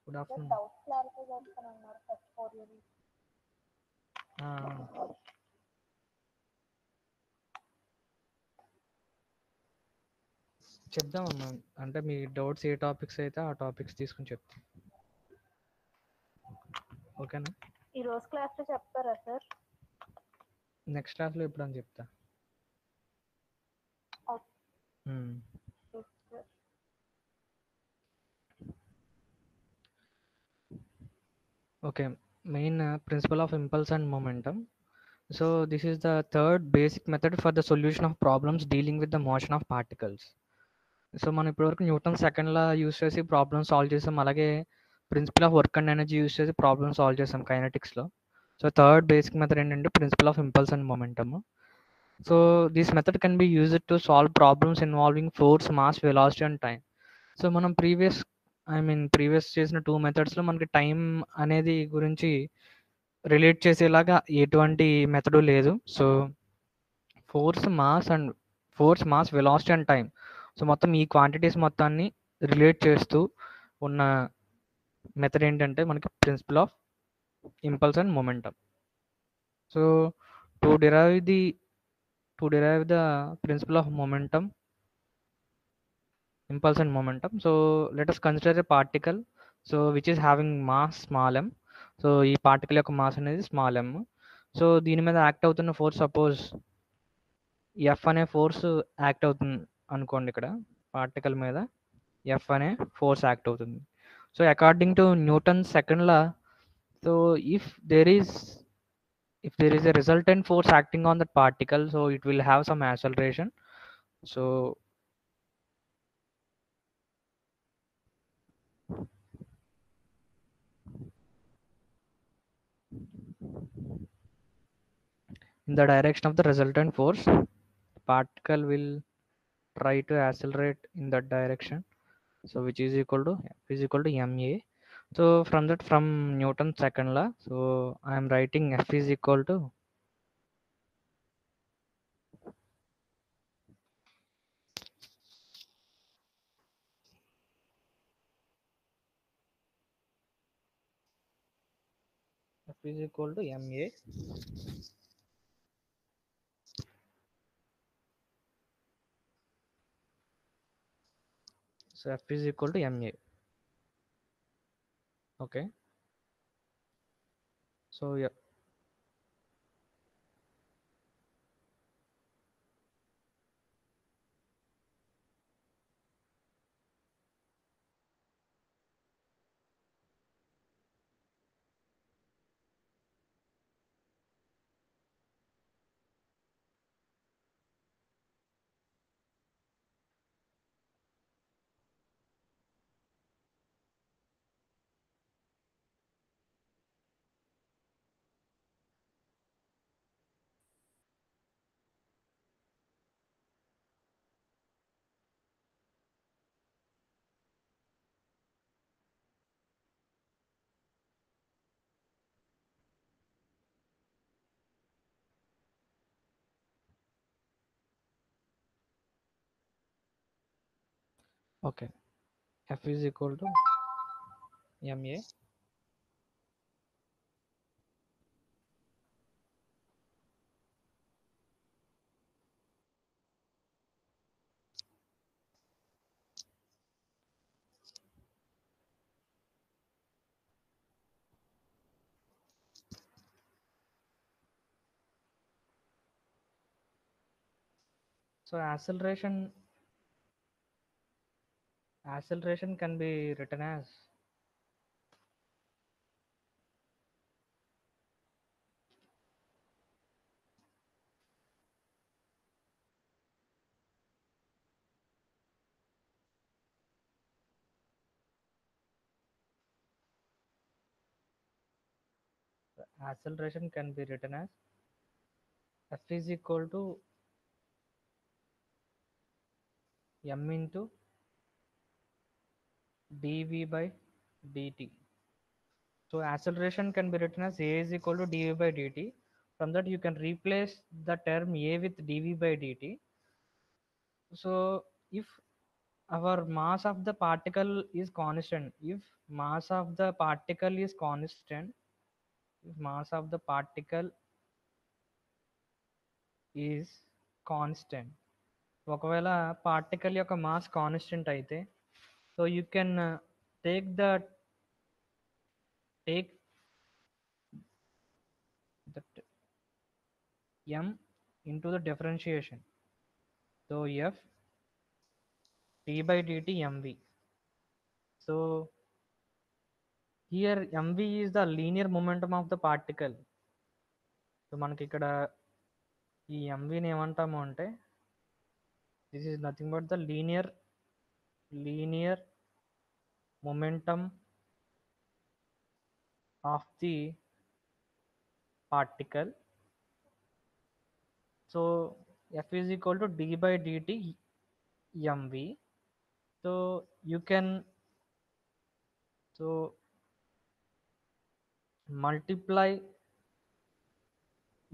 Good afternoon. Doubts clarify చేస్తానన్నారు first 4 units. చెప్దామమ్మా, అంటే మీ డౌట్స్ ఏ టాపిక్స్ అయితే ఆ టాపిక్స్ తీసుకుని చెప్తాం. ఓకేనా? ఈరోజు క్లాస్లో చెప్తారా సార్? నెక్స్ట్ క్లాస్లో ఎప్పుడని చెప్తా. Okay, main principle of impulse and momentum. So this is the third basic method for the solution of problems dealing with the motion of particles. So మనం ఇప్పటివరకు న్యూటన్ సెకండ్లా యూస్ చేసి ప్రాబ్లమ్ సాల్వ్ చేసాం, అలాగే principle of work and energy use చేసి problem solve చేసాం కైనెటిక్స్లో. So third basic method ఏంటంటే principle of impulse and momentum. So this method can be used to solve problems involving force, mass, velocity and time. So మనం previous చేసిన 2 మెథడ్స్లో మనకి time అనేది గురించి relate చేసేలాగా ఎటువంటి మెథడు లేదు. So force mass velocity and time, so మొత్తం ఈ క్వాంటిటీస్ మొత్తాన్ని రిలేట్ చేస్తూ ఉన్న మెథడ్ ఏంటంటే మనకి principle of impulse and momentum. So to derive the principle of impulse and momentum, so let us consider a particle so which is having mass small m. So ఈ particle యొక్క mass అనేది small m. So దీని మీద act అవుతున్న force, suppose F అనే force act అవుతుంది అనుకోండి. ఇక్కడ పార్టికల్ మీద ఎఫ్ అనే ఫోర్స్ యాక్ట్ అవుతుంది. So according to Newton second law, so if there is a resultant force acting on that particle, so it will have some acceleration. So in the direction of the resultant force, particle will try to accelerate in that direction, so which is equal to F is equal to ma. So from Newton's second law, so I am writing F is equal to ma. So F is equal to ma. Okay, so yeah, okay, F is equal to ma. So acceleration can be written as F is equal to m into dv by dt. So acceleration can be written as a is equal to dv by dt. From that you can replace the term a with dv by dt. So if our mass of the particle is constant, if mass of the particle is constant, if mass of the particle is constant, ఒకవేళ particle యొక్క mass constant అయితే so you can take take that m into the differentiation, so f d by dt mv. So here mv is the linear momentum of the particle. So మనకి ఇక్కడ ఈ mvని ఏమంటాము అంటే this is nothing but the linear momentum of the particle. So f is equal to d by dt mv. So you can multiply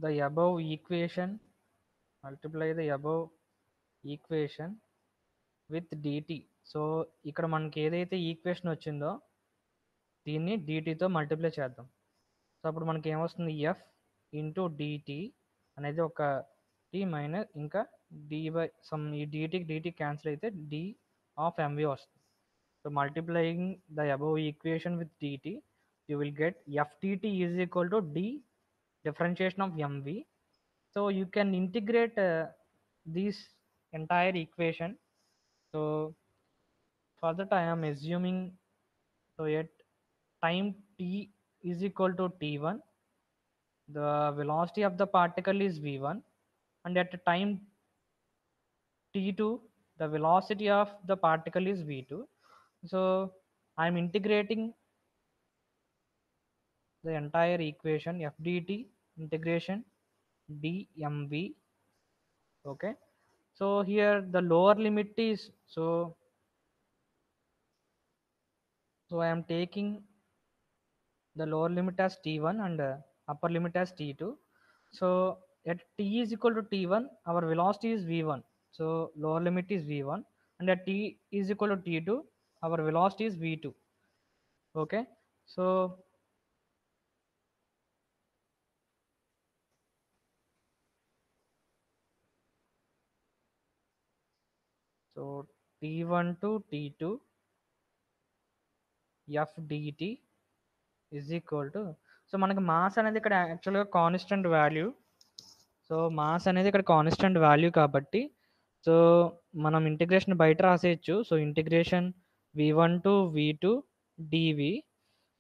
the above equation with dt. So ఇక్కడ మనకి ఏదైతే equation వచ్చిందో దీన్ని dtతో మల్టిప్లై చేద్దాం. So అప్పుడు మనకి ఏమొస్తుంది f into DT అనేది ఒక టీ మైనస్ ఇంకా డి బై సమ్ ఈ dt క్యాన్సిల్ అయితే d ఆఫ్ mv వస్తుంది. So multiplying the above equation with dt you will get f dt is equal to d differentiation of mv. So you can integrate this entire equation. So for that I am assuming, so at time t is equal to t1 the velocity of the particle is v1, and at time t2 the velocity of the particle is v2. So I am integrating the entire equation f dt integration dmv. Okay, so here the lower limit is so I am taking the lower limit as t1 and upper limit as t2. So at t is equal to t1 our velocity is v1, so lower limit is v1, and at t is equal to t2 our velocity is v2. Okay, so t1 to t2 f dt is equal to, so మనకి mass అనేది ఇక్కడ యాక్చువల్గా constant value. So mass అనేది ఇక్కడ constant value కాబట్టి so మనం integration బయట రాసేయచ్చు. So integration v1 to v2 dv.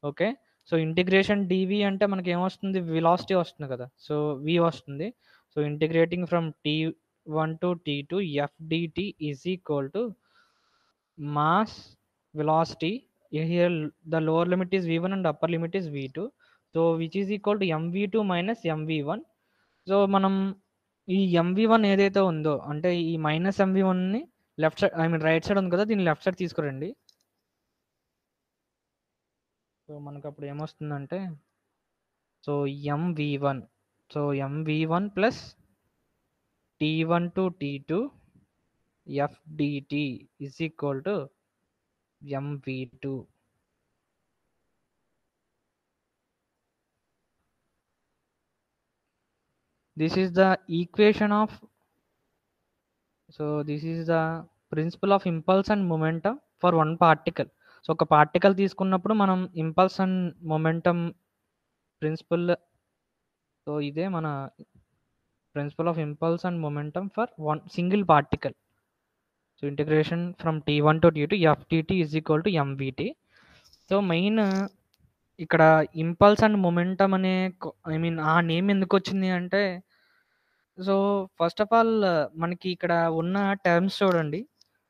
Okay, so integration dv అంటే మనకి ఏమొస్తుంది వెలాసిటీ వస్తుంది కదా, సో v వస్తుంది. So integrating from t1 to t2 f dt is equal to mass velocity. Here the lower limit is v1 and upper limit is v2, so which is equal to mv2 minus mv1. So మనం ఈ mv1 ఏదైతే ఉందో అంటే ఈ minus mv1ని left side I mean right side ఉంది కదా దీన్ని లెఫ్ట్ సైడ్ తీసుకురండి. సో మనకు అప్పుడు ఏమొస్తుందంటే so mv1 plus t1 to t2 f dt is equal to mv2. This is the equation of, so this is the principle of impulse and momentum for one particle. So ఒక particle తీసుకున్నప్పుడు మనం impulse and momentum principle, so ఇదే మన principle of impulse and momentum for one single particle. So integration from t1 to t2 f dt is equal to mvt. So main ఇక్కడ impulse and momentum అనే I mean ఆ name ఎందుకు వచ్చింది అంటే so first of all మనకి ఇక్కడ ఉన్న terms చూడండి.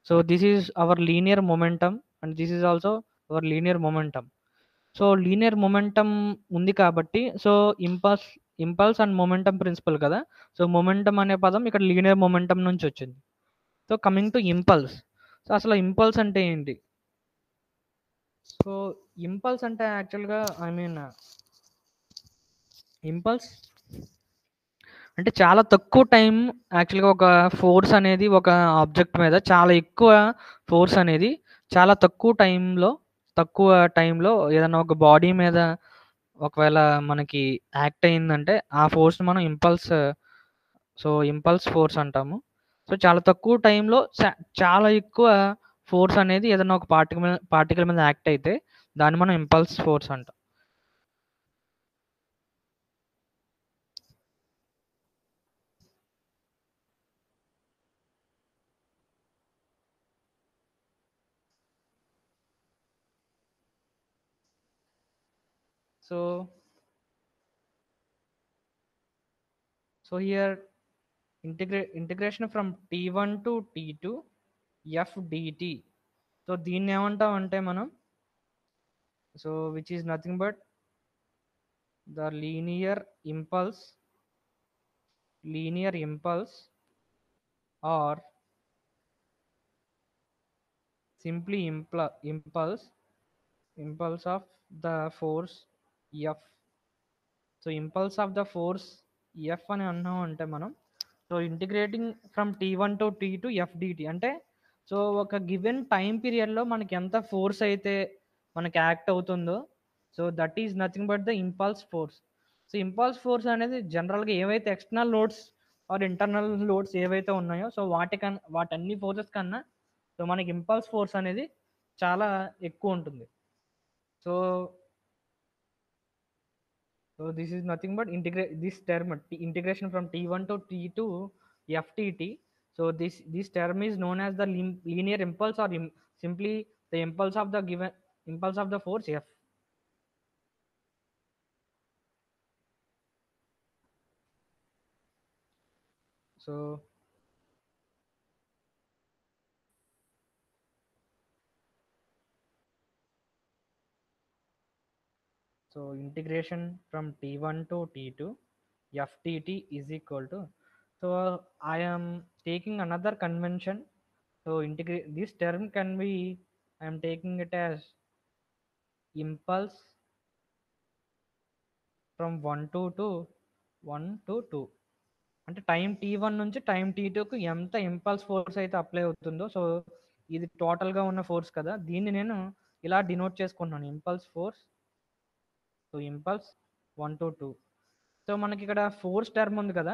So this is our linear momentum and this is also our linear momentum. So linear momentum ఉంది కాబట్టి so impulse and momentum principle కదా, సో మొమెంటం అనే పదం ఇక్కడ లీనియర్ మొమెంటం నుంచి వచ్చింది. So coming to impulse, so అసలు ఇంపల్స్ అంటే ఏంటి? సో ఇంపల్స్ అంటే యాక్చువల్గా ఐ మీన్ ఇంపల్స్ అంటే చాలా తక్కువ టైం యాక్చువల్గా ఒక ఫోర్స్ అనేది ఒక ఆబ్జెక్ట్ మీద చాలా ఎక్కువ ఫోర్స్ అనేది చాలా తక్కువ టైంలో తక్కువ టైంలో ఏదైనా ఒక బాడీ మీద ఒకవేళ మనకి యాక్ట్ అయిందంటే ఆ ఫోర్స్ని మనం ఇంపల్స్ ఫోర్స్ అంటాము. సో చాలా తక్కువ టైంలో చాలా ఎక్కువ ఫోర్స్ అనేది ఏదైనా ఒక పార్టికల్ మీద యాక్ట్ అయితే దాన్ని మనం ఇంపల్స్ ఫోర్స్ అంటాం. So here integration from t1 to t2 f dt. So దీన్ని ఏమంటాం అంటే మనం which is nothing but the impulse or simply impulse of the force f. So impulse of the force F అని అన్నాం అంటే మనం integrating from t1 to t2 fdt అంటే ఒక గివెన్ టైం పీరియడ్లో మనకి ఎంత ఫోర్స్ అయితే మనకి యాక్ట్ అవుతుందో that is nothing but the impulse force. Impulse force అనేది జనరల్గా ఏవైతే external loads or internal loads ఏవైతే ఉన్నాయో వాటన్ని ఫోర్సెస్ కన్నా మనకి ఇంపల్స్ ఫోర్స్ అనేది చాలా ఎక్కువ ఉంటుంది. So this is nothing but this term integration from t1 to t2 ftt. This term is known as the linear impulse or simply the impulse of the given impulse of the force f. So integration from t1 to t2 ftt is equal to, I am taking another convention. Integrate this term can be, I am taking it as impulse from 1 to 2 అంటే time t1 నుంచి time t2కు ఎంత impulse force అయితే apply అవుతుందో ఇది టోటల్గా ఉన్న force కదా, దీన్ని నేను ఇలా డినోట్ చేసుకుంటున్నాను ఇంపల్స్ ఫోర్స్. Impulse 1 to 2. మనకి ఇక్కడ ఫోర్స్ టర్మ్ ఉంది కదా,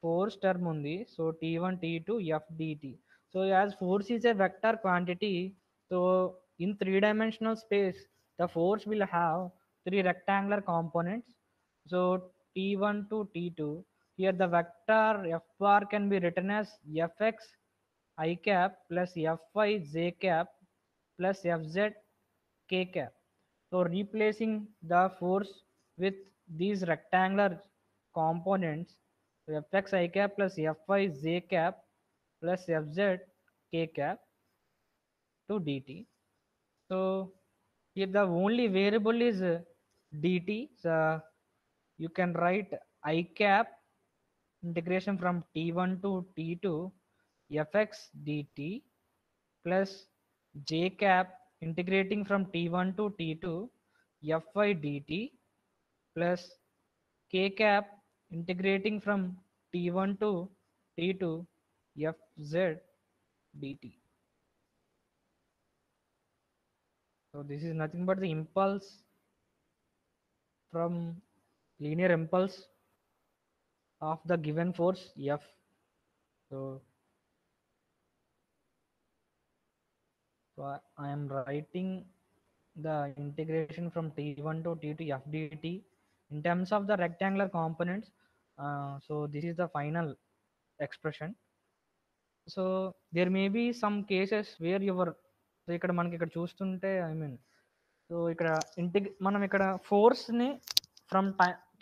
force term ఉంది. t1 t2 f dt. As force is a vector quantity, in three-dimensional space the force will have three rectangular components. t1 to t2, here the vector f bar can be written as fx I cap plus fy j cap plus fz k cap. Replacing the force with these rectangular components, fx I cap plus fy j cap plus fz k cap to dt. If the only variable is dt, you can write I cap integration from t1 to t2 fx dt plus j cap integrating from t1 to t2 fy dt plus k cap integrating from t1 to t2 fz dt. This is nothing but the impulse from linear impulse of the given force f. I am writing the integration from t1 to t2 f dt in terms of the rectangular components. This is the final expression. There may be some cases where ఇక్కడ మనకి ఇక్కడ చూస్తుంటే ఇక్కడ మనం ఇక్కడ ఫోర్స్ని from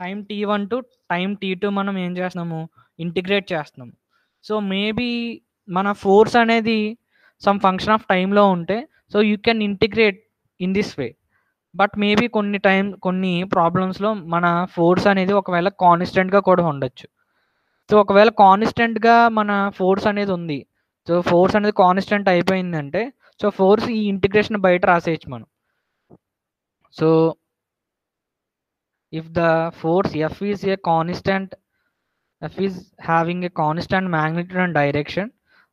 time t1 to time t2 మనం ఏం చేస్తున్నాము, ఇంటిగ్రేట్ చేస్తున్నాము. మేబీ మన ఫోర్స్ అనేది సమ్ ఫంక్షన్ ఆఫ్ టైంలో ఉంటే you can integrate in this way. But maybe కొన్ని ప్రాబ్లమ్స్లో మన ఫోర్స్ అనేది ఒకవేళ కాన్స్టెంట్గా కూడా ఉండొచ్చు. ఒకవేళ కాన్స్టెంట్గా మన ఫోర్స్ అనేది ఉంది, ఫోర్స్ అనేది కాన్స్టెంట్ అయిపోయిందంటే ఫోర్స్ ఈ ఇంటిగ్రేషన్ బయట రాసేయచ్చు మనం. if the force f is a constant, f is having a constant magnitude and direction,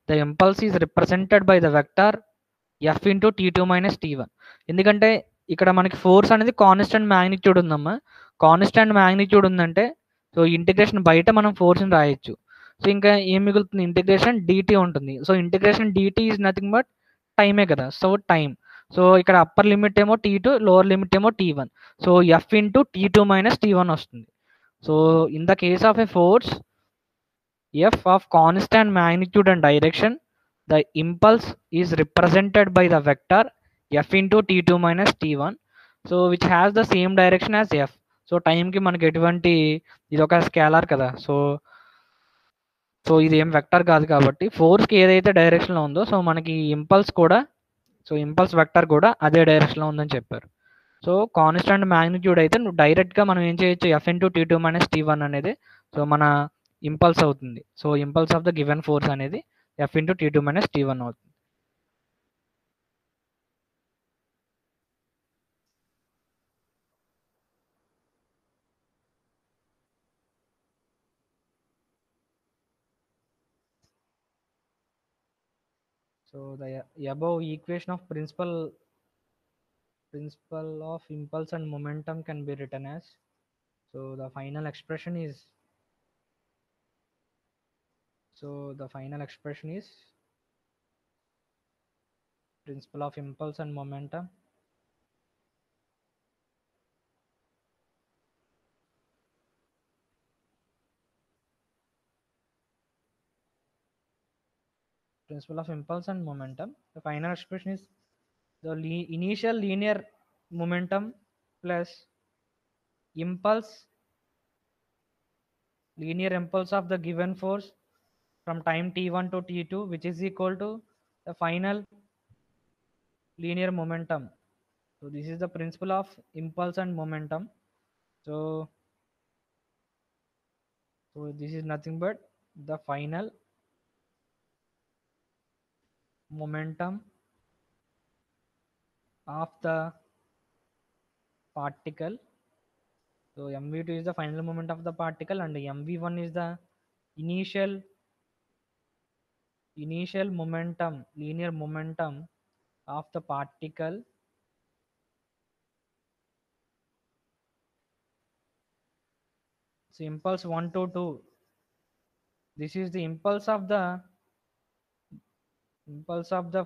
the impulse is represented by the vector F into T2 minus T1. ఎందుకంటే ఇక్కడ మనకి force అనేది constant magnitude ఉందమ్మా. Constant magnitude ఉందంటే so integration బయట మనం ఫోర్స్ని రాయొచ్చు. So ఇంకా ఏం మిగులుతుంది, ఇంటిగ్రేషన్ dt ఉంటుంది. So integration dt is nothing but టైమే కదా, సో టైం. సో ఇక్కడ అప్పర్ లిమిట్ ఏమో T2, లోవర్ లిమిట్ ఏమో T1. So F into T2 minus T1 వస్తుంది. So in the case of a force f of constant magnitude and direction, the impulse is represented by the vector f into T2 minus T1, so which has the same direction as f. So టైంకి మనకి ఎటువంటి, ఇది ఒక scalar కదా, so ఇది ఏం vector కాదు కాబట్టి ఫోర్స్కి ఏదైతే డైరెక్షన్లో ఉందో సో మనకి ఇంపల్స్ కూడా, సో ఇంపల్స్ వెక్టర్ కూడా అదే డైరెక్షన్లో ఉందని చెప్పారు. సో కాన్స్టెంట్ మ్యాగ్నిట్యూడ్ అయితే నువ్వు డైరెక్ట్గా మనం ఏం చేయొచ్చు, F into T2 minus T1 అనేది సో మన ఇంపల్స్ అవుతుంది. So impulse of the given force అనేది F into T2 minus T1 అవుతుంది. So the above equation of principle of impulse and momentum can be written as, so the final expression is, principle of impulse and momentum the final expression is the initial linear momentum plus linear impulse of the given force from time T1 to T2, which is equal to the final linear momentum. So this is the principle of impulse and momentum. So this is nothing but the final momentum of the particle. So mv2 is the final moment of the particle and mv1 is the initial momentum, linear momentum of the particle. So impulse 1 to 2, this is the impulse of the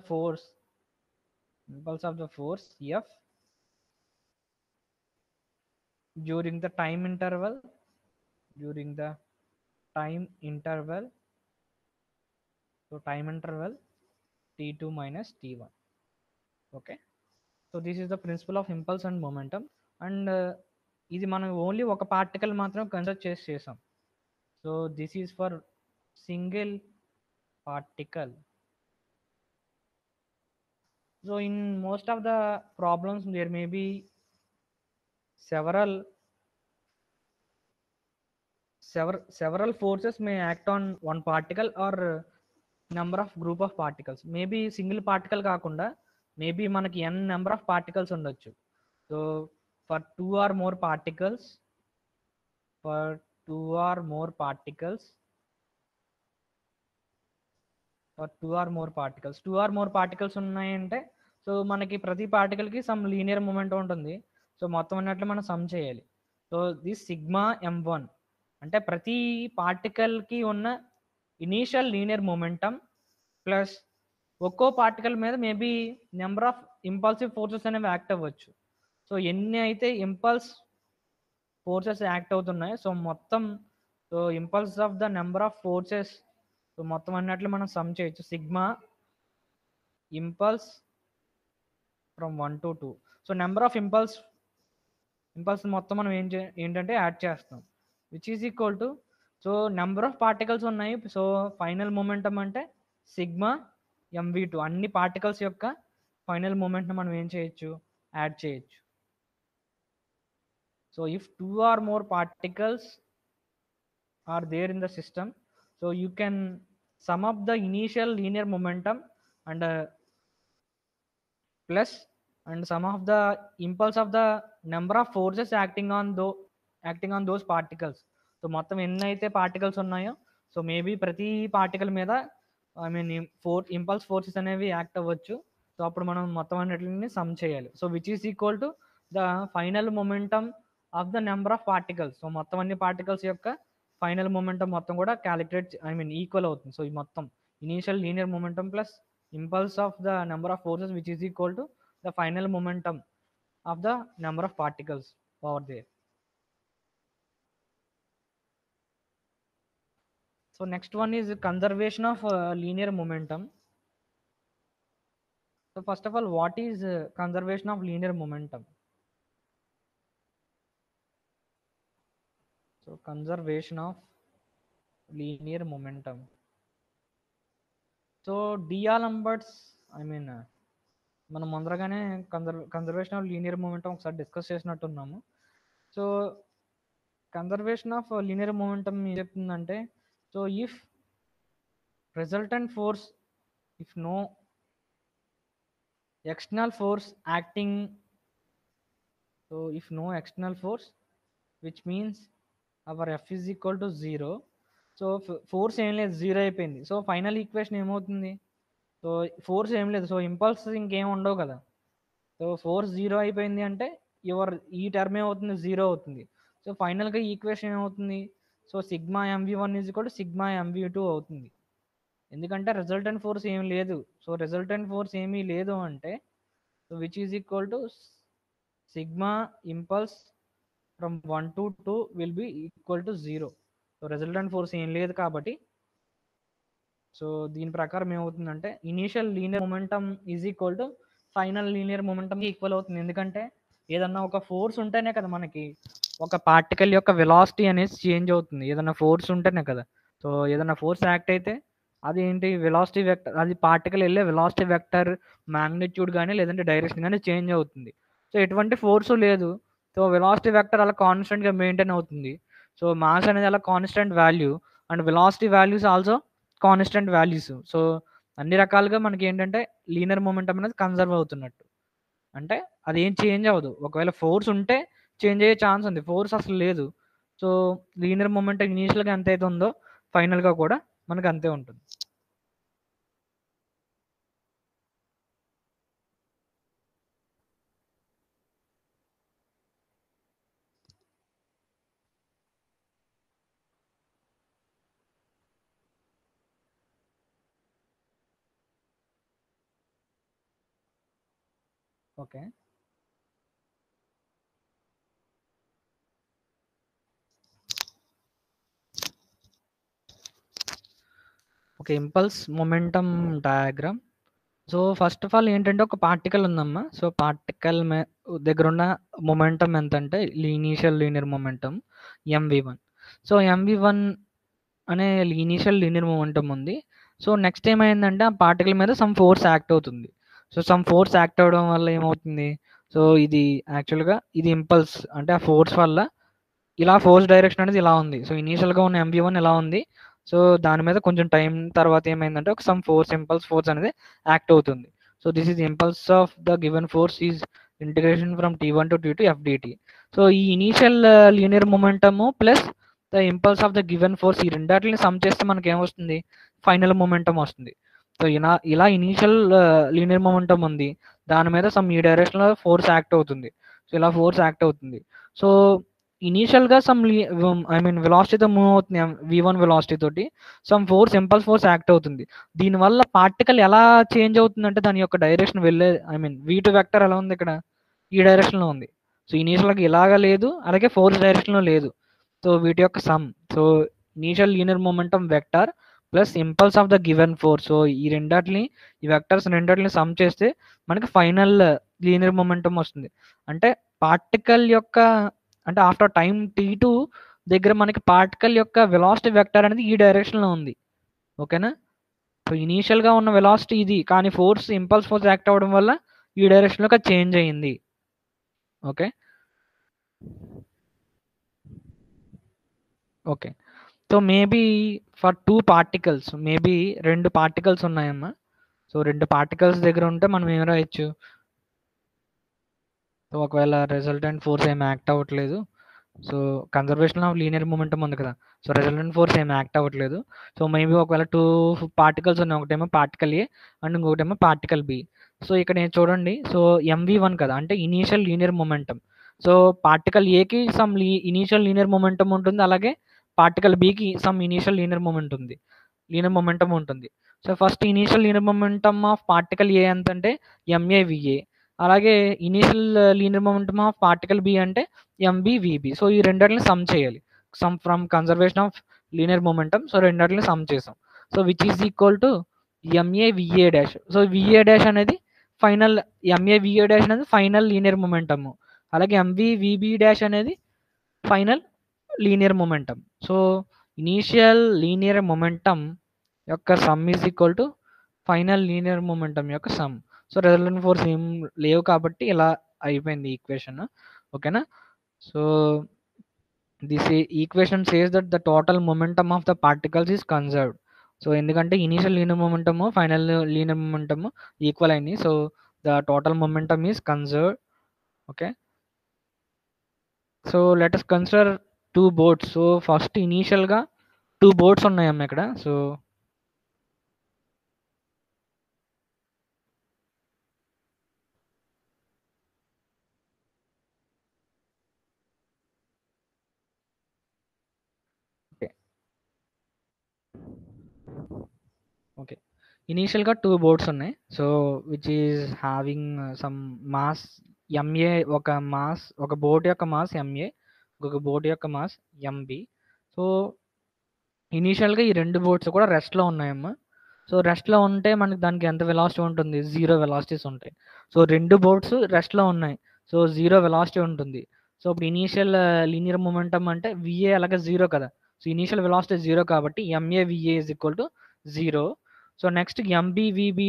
force f during the time interval so time interval T2 minus T1. Okay, so this is the principle of impulse and momentum, and ఇది మనం only ఒక particle మాత్రం consider చేసాం. So this is for single particle. So in most of the problems there may be several forces may act on one particle or number of group of particles. Maybe single particle కాకుండా maybe మనకి n number of particles ఉండొచ్చు. So for two or more particles ఉన్నాయంటే so మనకి ప్రతి పార్టికల్కి some linear moment ఉంటుంది. So మొత్తం అన్నట్లు మనం సమ్ చేయాలి. సో దిస్ సిగ్మా m1 అంటే ప్రతి పార్టికల్కి ఉన్న ఇనీషియల్ లీనియర్ మూమెంటం ప్లస్ ఒక్కో పార్టికల్ మీద maybe number of impulsive forces అనేవి యాక్ట్ అవ్వచ్చు. సో ఎన్ని అయితే ఇంపల్స్ ఫోర్సెస్ యాక్ట్ అవుతున్నాయి సో మొత్తం so impulse of the number of forces so మొత్తం అన్నట్లు మనం సమ్ చేయొచ్చు. Sigma impulse from 1 to 2. So number of impulse మొత్తం మనం ఏంటంటే యాడ్ చేస్తాం, which is equal to so number of particles ఉన్నాయి. సో ఫైనల్ మూమెంటం అంటే సిగ్మా mv2, అన్ని పార్టికల్స్ యొక్క ఫైనల్ మూమెంట్ని మనం ఏం చేయొచ్చు, యాడ్ చేయొచ్చు. So if 2 or more particles are there in the system, so you can sum up the initial linear momentum and plus and sum of the impulse of the number of forces acting on those particles. So మొత్తం ఎన్ని అయితే particles ఉన్నాయో so maybe ప్రతి particle మీద impulse forces అనేవి act అవ్వచ్చు. So అప్పుడు మనం మొత్తం అన్నిటిని సమ్ చేయాలి. So which is equal to the final momentum of the number of particles. So మొత్తం అన్ని పార్టికల్స్ యొక్క ఫైనల్ మొమెంటం మొత్తం కూడా క్యాలిక్యులేట్ ఈక్వల్ అవుతుంది. సో ఈ మొత్తం initial linear momentum plus impulse of the number of forces which is equal to the final momentum of the number of particles over there. So next one is conservation of linear momentum. So first of all, what is conservation of linear momentum? So conservation of linear momentum. So D'Alembert's, మనం ముందరగానే conservation of linear momentum ఒకసారి discuss చేసినట్టున్నాము. So conservation of linear momentum ఏం చెప్తుందంటే, so if resultant force, if no external force acting, so if no external force, which means our F is equal to 0. So force ఏం లేదు, zero అయిపోయింది. So final equation ఏమవుతుంది, so force ఏం లేదు, so impulse ఇంకేం ఉండవు కదా. So force zero అయిపోయింది అంటే ఈ టర్మ్ ఏమవుతుంది, జీరో అవుతుంది. సో ఫైనల్గా ఈక్వేషన్ ఏమవుతుంది, so sigma MV1 is equal to sigma MV2 అవుతుంది. ఎందుకంటే రిజల్టెంట్ ఫోర్స్ ఏం లేదు. సో రిజల్టెంట్ ఫోర్స్ ఏమీ లేదు అంటే, so which is equal to sigma impulse from 1 to 2 will be equal to 0. So resultant force ఏం లేదు కాబట్టి, సో దీని ప్రకారం ఏమవుతుందంటే initial linear momentum is equal to final linear మొమెంటమ్కి ఈక్వల్ అవుతుంది. ఎందుకంటే ఏదన్నా ఒక ఫోర్స్ ఉంటేనే కదా మనకి ఒక పార్టికల్ యొక్క వెలాసిటీ అనేది చేంజ్ అవుతుంది. ఏదన్నా ఫోర్స్ ఉంటేనే కదా. సో ఏదన్నా ఫోర్స్ యాక్ట్ అయితే అది ఏంటి, వెలాసిటీ వెక్టర్, అది పార్టికల్ వెళ్ళే వెలాసిటీ వెక్టర్ మ్యాగ్నిట్యూడ్ కానీ లేదంటే డైరెక్షన్ కానీ చేంజ్ అవుతుంది. సో ఎటువంటి ఫోర్స్ లేదు, సో వెలాసిటీ వెక్టర్ అలా కాన్స్టెంట్గా మెయింటైన్ అవుతుంది. సో మాస్ అనేది అలా constant value and velocity values also constant values. So అన్ని రకాలుగా మనకి ఏంటంటే లీనియర్ మొమెంటం అనేది కన్జర్వ్ అవుతున్నట్టు. అంటే అది ఏం చేంజ్ అవ్వదు. ఒకవేళ ఫోర్స్ ఉంటే చేంజ్ అయ్యే ఛాన్స్ ఉంది, ఫోర్స్ అసలు లేదు. సో లీనియర్ మొమెంటం ఇనీషియల్గా ఎంత అయితే ఉందో ఫైనల్గా కూడా మనకు అంతే ఉంటుంది. Okay, okay, impulse momentum diagram. So first of all ఏంటంటే ఒక పార్టికల్ ఉందమ్మా. సో పార్టికల్ దగ్గర ఉన్న మొమెంటం ఎంత అంటే initial linear momentum MV1. So MV1 అనే ఇనీషియల్ లీనియర్ మొమెంటం ఉంది. సో నెక్స్ట్ ఏమైందంటే ఆ పార్టికల్ మీద సమ్ ఫోర్స్ యాక్ట్ అవుతుంది. సో సమ్ ఫోర్స్ యాక్ట్ అవ్వడం వల్ల ఏమవుతుంది, సో ఇది యాక్చువల్గా ఇది ఇంపల్స్ అంటే ఆ ఫోర్స్ వల్ల ఇలా ఫోర్స్ డైరెక్షన్ అనేది ఇలా ఉంది. సో ఇనీషియల్గా ఉన్న MV1 ఇలా ఉంది. సో దాని మీద కొంచెం టైం తర్వాత ఏమైందంటే ఒక సమ్ ఫోర్స్, ఇంపల్స్ ఫోర్స్ అనేది యాక్ట్ అవుతుంది. So this is impulse of the given force is integration from T1 to T2 FDT. So ఈ initial linear momentum plus the impulse of the given force, ఈ రెండాటిని sum చేస్తే మనకి ఏమొస్తుంది, final momentum వస్తుంది. So ఇలా initial linear momentum ఉంది, దాని మీద సమ్ ఈ డైరెక్షన్లో ఫోర్స్ యాక్ట్ అవుతుంది. సో ఇలా ఫోర్స్ యాక్ట్ అవుతుంది. సో ఇనీషియల్గా సమ్ వెలాసిటీతో మూవ్ అవుతుంది, V1 వెలాసిటీ తోటి some force, impulse force act అవుతుంది. దీనివల్ల పార్టికల్ ఎలా చేంజ్ అవుతుందంటే దాని యొక్క డైరెక్షన్ వెళ్ళే V2 వెక్టర్ ఎలా ఉంది, ఇక్కడ ఈ డైరెక్షన్లో ఉంది. సో ఇనీషియల్గా ఇలాగా లేదు, అలాగే ఫోర్స్ డైరెక్షన్లో లేదు. సో వీటి యొక్క sum, so initial linear momentum vector plus impulse of the given force, so ఈ వెక్టర్స్ రెండాటిని సమ్ చేస్తే మనకి ఫైనల్ లీనియర్ మొమెంటం వస్తుంది. అంటే పార్టికల్ యొక్క అంటే ఆఫ్టర్ టైం T2 దగ్గర మనకి పార్టికల్ యొక్క వెలాసిటీ వెక్టర్ అనేది ఈ డైరెక్షన్లో ఉంది. ఓకేనా. సో ఇనీషియల్గా ఉన్న వెలాసిటీ ఇది, కానీ ఫోర్స్, ఇంపల్స్ ఫోర్స్ యాక్ట్ అవ్వడం వల్ల ఈ డైరెక్షన్లోకి చేంజ్ అయ్యింది. Okay, okay. So maybe for 2 particles, maybe 2 particles ఉన్నాయమ్మా. సో 2 పార్టికల్స్ దగ్గర ఉంటే మనం ఏం రాయొచ్చు, సో ఒకవేళ రిజల్టెంట్ ఫోర్స్ ఏం యాక్ట్ అవ్వట్లేదు, so conservation of linear momentum ఉంది కదా, సో రిజల్టెంట్ ఫోర్స్ ఏం యాక్ట్ అవ్వట్లేదు. సో మేబీ ఒకవేళ 2 పార్టికల్స్ ఉన్నాయి, ఒకటేమో పార్టికల్ A అండ్ ఇంకొకటేమో పార్టికల్ B. సో ఇక్కడ నేను చూడండి, సో MV1 కదా, అంటే initial linear momentum. So particle ఏకి సమ్ ఇనీషియల్ లీనియర్ మొమెంటం ఉంటుంది, అలాగే పార్టికల్ బికి సమ్ ఇనీషియల్ లీనియర్ మొమెంటం ఉంటుంది. So first initial linear momentum of particle A ఎంత అంటే MAVA, అలాగే initial linear momentum of particle B అంటే MBVB. సో ఈ రెండింటిని సమ్ చేయాలి, sum from conservation of linear momentum. So రెండింటిని సమ్ చేసాం. So which is equal to MAVA dash. So VA dash అనేది ఫైనల్, MAVA డాష్ అనేది final linear momentum, అలాగే MVVB dash అనేది final linear momentum. So initial linear momentum యొక్క sum is equal to final linear momentum యొక్క sum. So resultant force ఏం లేవు కాబట్టి ఇలా అయిపోయింది ఈక్వేషన్. ఓకేనా. So this equation says that the total momentum of the particles is conserved. So ఎందుకంటే initial linear momentum final linear momentum equal అయింది. So the total momentum is conserved. Okay. So let us consider 2 boats. So first ఇనీషియల్గా 2 boats ఉన్నాయమ్మ ఇక్కడ. So okay okay ఇనీషియల్గా 2 boats ఉన్నాయి. So which is having some mass MA. ఒక boat యొక్క mass MA, ఒక boat యొక్క mass MB. So ఇనీషియల్గా ఈ 2 బోట్స్ కూడా రెస్ట్లో ఉన్నాయమ్మా. సో రెస్ట్లో ఉంటే మనకి దానికి ఎంత వెలాసిటీ ఉంటుంది, 0 వెలాసిటీస్ ఉంటాయి. సో 2 బోట్స్ రెస్ట్లో ఉన్నాయి, సో 0 వెలాసిటీ ఉంటుంది. సో ఇప్పుడు ఇనీషియల్ లీనియర్ మొమెంటం అంటే VA అలాగే 0 కదా. సో ఇనీషియల్ వెలాసిటీ 0 కాబట్టి MAVA is equal to 0. So next MBVB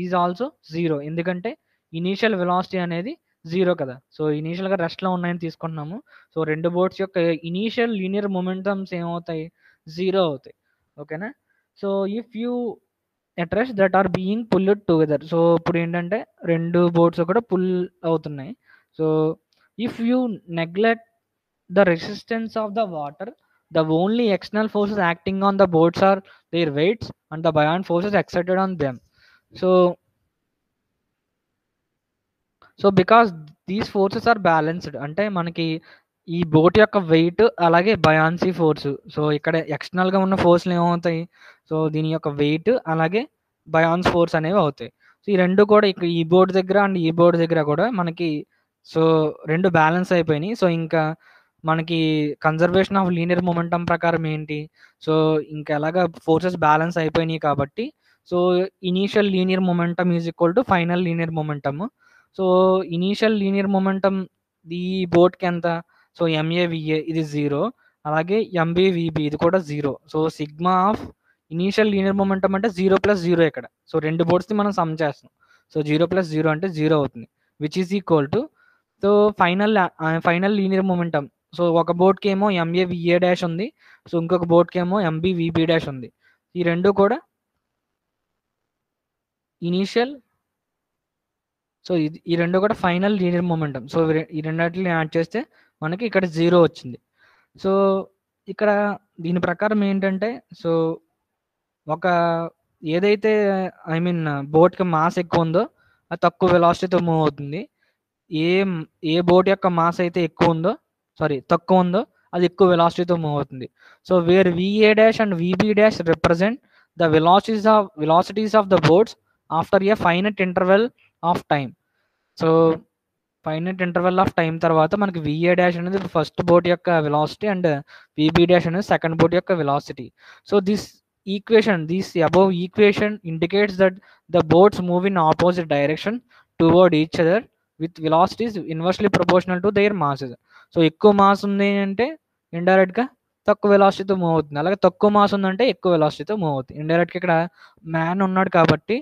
is also 0, ఎందుకంటే ఇనీషియల్ వెలాసిటీ అనేది 0 కదా. సో ఇనీషియల్గా రెస్ట్లో ఉన్నాయని తీసుకుంటున్నాము. సో 2 బోట్స్ యొక్క ఇనీషియల్ లీనియర్ మొమెంటమ్స్ ఏమవుతాయి, 0 అవుతాయి. ఓకేనా. So if you at rest that are being pulled together. So ఇప్పుడు ఏంటంటే 2 బోట్స్ కూడా పుల్ అవుతున్నాయి. So if you neglect the resistance of the water, the only external forces acting on the boats are their weights and the buoyant forces exerted on them. So because these forces are balanced, అంటే మనకి ఈ boat యొక్క wait అలాగే buoyancy force. So ఇక్కడ ఎక్స్టర్నల్గా ఉన్న ఫోర్స్లు ఏమవుతాయి, so దీని యొక్క వెయిట్ అలాగే బయాన్స్ ఫోర్స్ అనేవి అవుతాయి. సో ఈ రెండు కూడా ఇక్కడ ఈ బోర్డు దగ్గర అండ్ ఈ బోర్డు దగ్గర కూడా మనకి సో 2 బ్యాలెన్స్ అయిపోయినాయి. సో ఇంకా మనకి కన్జర్వేషన్ ఆఫ్ లీనియర్ మొమెంటం ప్రకారం ఏంటి, సో ఇంకా ఎలాగా ఫోర్సెస్ బ్యాలెన్స్ అయిపోయినాయి కాబట్టి so initial linear momentum is equal to final linear momentum. So initial linear momentum ఈ బోట్కి ఎంత, సో MAVA ఇది 0, అలాగే MBVB ఇది కూడా 0. So sigma of initial linear momentum అంటే 0 + 0 ఇక్కడ. సో 2 బోట్స్ని మనం సమ్ చేస్తాం. సో 0 + 0 అంటే 0 అవుతుంది, which is equal to so final linear momentum. So ఒక బోట్కి ఏమో MAVA డాష్ ఉంది, సో ఇంకొక బోట్కి ఏమో MBVB డాష్ ఉంది. ఈ రెండు కూడా ఇనీషియల్, సో ఈ రెండు కూడా ఫైనల్ లీనియర్ మొమెంటం. సో ఈ రెండింటిని యాడ్ చేస్తే మనకి ఇక్కడ 0 వచ్చింది. సో ఇక్కడ దీని ప్రకారం ఏంటంటే సో ఒక ఏదైతే ఐ మీన్ బోట్కి మాస్ ఎక్కువ ఉందో అది తక్కువ వెలాసిటీతో మూవ్ అవుతుంది. ఏ ఏ బోట్ యొక్క మాస్ అయితే తక్కువ ఉందో అది ఎక్కువ వెలాసిటీతో మూవ్ అవుతుంది. So where VA dash and VB dash represent the velocities of the boats after A finite interval of time. So finite interval of time తర్వాత మనకి VA డాష్ అనేది ఫస్ట్ బోట్ యొక్క వెలాసిటీ అండ్ VB డాష్ అనేది second boat యొక్క velocity. So this above equation indicates that the boats move in opposite direction toward each other with velocities inversely proportional to their masses. So ఎక్కువ mass ఉంది అంటే ఇండైరెక్ట్గా తక్కువ వెలాసిటీతో move అవుతుంది, అలాగే తక్కువ మాస్ ఉందంటే ఎక్కువ వెలాసిటీతో మూవ్ అవుతుంది. ఇండైరెక్ట్గా ఇక్కడ మ్యాన్ ఉన్నాడు కాబట్టి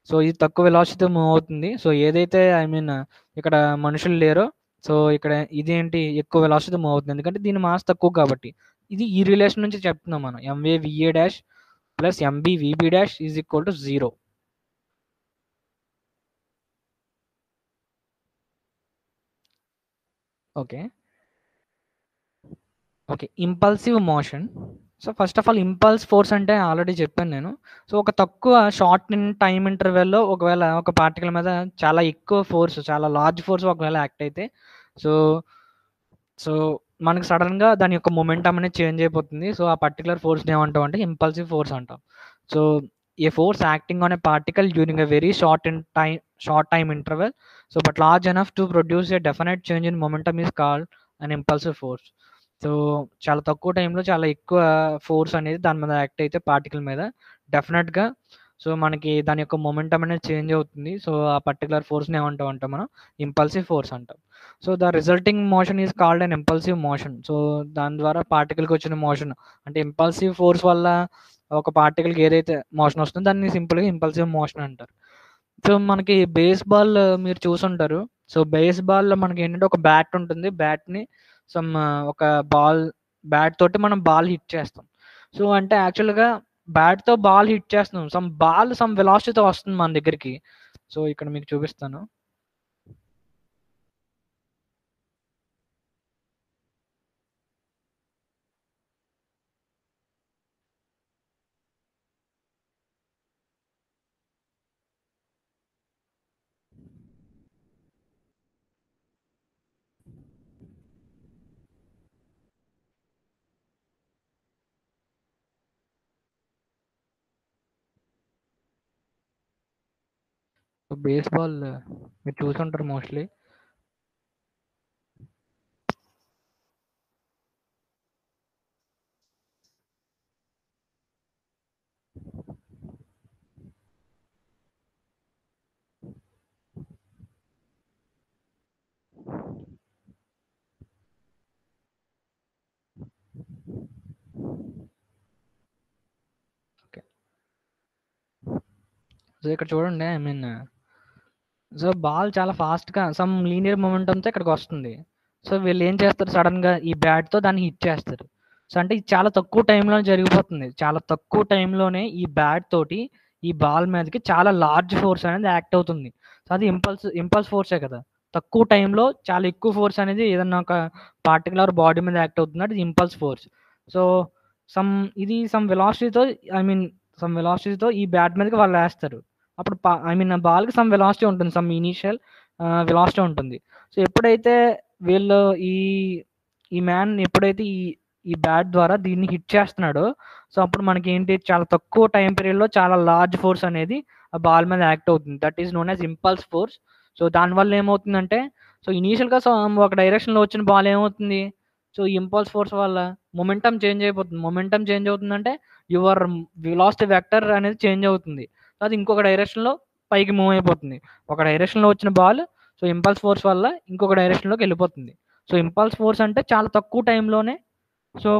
సో ఇది తక్కువ వెలాసిటీతో మూవ్ అవుతుంది. సో ఏదైతే ఐ మీన్ ఇక్కడ మనుషులు లేరో సో ఇక్కడ ఇదేంటి ఎక్కువ వెలాసిటీతో మూవ్ అవుతుంది, ఎందుకంటే దీని మాస్ తక్కువ కాబట్టి. ఇది ఈ రిలేషన్ నుంచి చెప్తున్నాం మనం, MAVA dash plus MBVB dash is equal to 0. Okay impulsive motion. So first of all impulse force అంటే ఆల్రెడీ చెప్పాను నేను. సో ఒక తక్కువ షార్ట్ ఇన్ టైమ్ ఇంటర్వెల్‌లో ఒకవేళ ఒక పార్టికల్ మీద చాలా ఎక్కువ ఫోర్స్, చాలా లార్జ్ ఫోర్స్ ఒకవేళ యాక్ట్ అయితే సో, సో మనకు సడెన్‌గా దాని యొక్క మొమెంటమ్ అనేది చేంజ్ అయిపోతుంది. సో ఆ పర్టిక్యులర్ ఫోర్స్‌ని ఏమంటామంటే ఇంపల్సివ్ ఫోర్స్ అంటాం. So A force acting on a particle during a very short time interval but large enough to produce a definite change in momentum is called an impulsive force. So చాలా తక్కువ టైంలో చాలా ఎక్కువ force అనేది దాని మీద act అయితే particle మీద డెఫినెట్‌గా మనకి దాని యొక్క మొమెంటమ్ అనేది చేంజ్ అవుతుంది. సో ఆ పర్టిక్యులర్ ఫోర్స్‌ని ఏమంటామంటే మనం ఇంపల్సివ్ ఫోర్స్ అంటాం. So the resulting motion is called an impulsive motion. So దాని ద్వారా పార్టికల్‌కి వచ్చిన మోషన్ అంటే ఇంపల్సివ్ ఫోర్స్ వల్ల ఒక పార్టికల్‌కి ఏదైతే మోషన్ వస్తుందో దాన్ని సింపుల్‌గా ఇంపల్సివ్ మోషన్ అంటారు. సో మనకి బేస్‌బాల్ మీరు చూసుంటారు. సో బేస్‌బాల్‌లో మనకేంటంటే ఒక బ్యాట్ ఉంటుంది. బ్యాట్‌ని సమ్ ఒక బాల్ బ్యాట్ తోటి మనం బాల్ హిట్ చేస్తాం. సో అంటే యాక్చువల్‌గా బ్యాట్‌తో బాల్ హిట్ చేస్తున్నాం. సమ్ వెలాసిటీతో వస్తుంది మన దగ్గరికి. సో ఇక్కడ మీకు చూపిస్తాను. సో బేస్‌బాల్ మీరు చూసుంటారు మోస్ట్‌లీ. ఓకే. సో ఇక్కడ చూడండి ఐ మీన్ సో బాల్ చాలా ఫాస్ట్‌గా సమ్ లీనియర్ మొమెంటమ్‌తో ఇక్కడికొస్తుంది. సో వీళ్ళు ఏం చేస్తారు సడెన్‌గా ఈ బ్యాట్‌తో దాన్ని హిట్ చేస్తారు. సో అంటే ఇది చాలా తక్కువ టైంలోనే జరిగిపోతుంది. చాలా తక్కువ టైంలోనే ఈ బ్యాట్ తోటి ఈ బాల్ మీదకి చాలా లార్జ్ ఫోర్స్ అనేది యాక్ట్ అవుతుంది. సో అది ఇంపల్స్ ఫోర్సే కదా! తక్కువ టైంలో చాలా ఎక్కువ ఫోర్స్ అనేది ఏదన్నా ఒక పార్టిక్యులర్ బాడీ మీద యాక్ట్ అవుతుంది. అది ఇంపల్స్ ఫోర్స్. సో సమ్ ఇది ఐ మీన్ సమ్ వెలాసిటీతో ఈ బ్యాట్ మీదకి వాళ్ళేస్తారు. అప్పుడు ఐ మీన్ ఆ బాల్‌కి సమ్ వెలాసిటీ ఉంటుంది. సమ్ ఇనీషియల్ వెలాసిటీ ఉంటుంది. సో ఎప్పుడైతే వీళ్ళు ఈ ఈ మ్యాన్ ఎప్పుడైతే ఈ ఈ బ్యాట్ ద్వారా దీన్ని హిట్ చేస్తున్నాడో సో అప్పుడు మనకేంటి చాలా తక్కువ టైం పీరియడ్‌లో చాలా లార్జ్ ఫోర్స్ అనేది ఆ బాల్ మీద యాక్ట్ అవుతుంది. That is known as impulse force. So దానివల్ల ఏమవుతుందంటే ఇనీషియల్‌గా ఒక డైరెక్షన్‌లో వచ్చిన బాల్ ఏమవుతుంది? సో ఇంపల్స్ ఫోర్స్ వల్ల మొమెంటమ్ చేంజ్ అయిపోతుంది. మొమెంటమ్ చేంజ్ అవుతుందంటే యువర్ వెలాసిటీ వెక్టర్ అనేది చేంజ్ అవుతుంది. సో అది ఇంకొక డైరెక్షన్‌లో పైకి మూవ్ అయిపోతుంది. ఒక డైరెక్షన్‌లో వచ్చిన బాల్ ఇంపల్స్ ఫోర్స్ వల్ల ఇంకొక డైరెక్షన్‌లోకి వెళ్ళిపోతుంది. సో ఇంపల్స్ ఫోర్స్ అంటే చాలా తక్కువ టైంలోనే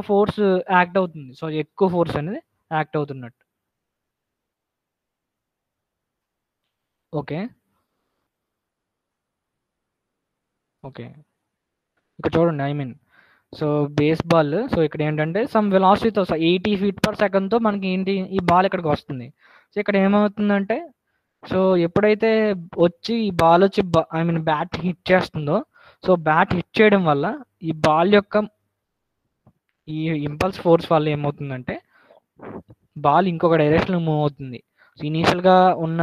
ఫోర్స్ యాక్ట్ అవుతుంది. సో ఎక్కువ ఫోర్స్ అనేది యాక్ట్ అవుతున్నట్టు. ఓకే. ఓకే. ఇక్కడ చూడండి ఐ మీన్ సో బేస్‌బాల్ ఇక్కడ ఏంటంటే సమ్ వెలాసిటీతో 80 ఫీట్ పర్ సెకండ్‌తో మనకి ఏంటి ఈ బాల్ ఇక్కడికి వస్తుంది. సో ఇక్కడ ఏమవుతుందంటే సో ఎప్పుడైతే వచ్చి ఈ బాల్ వచ్చి ఐ మీన్ బ్యాట్ హిట్ చేస్తుందో బ్యాట్ హిట్ చేయడం వల్ల ఈ బాల్ యొక్క ఈ ఇంపల్స్ ఫోర్స్ వల్ల ఏమవుతుందంటే బాల్ ఇంకొక డైరెక్షన్‌లో మూవ్ అవుతుంది. సో ఇనీషియల్‌గా ఉన్న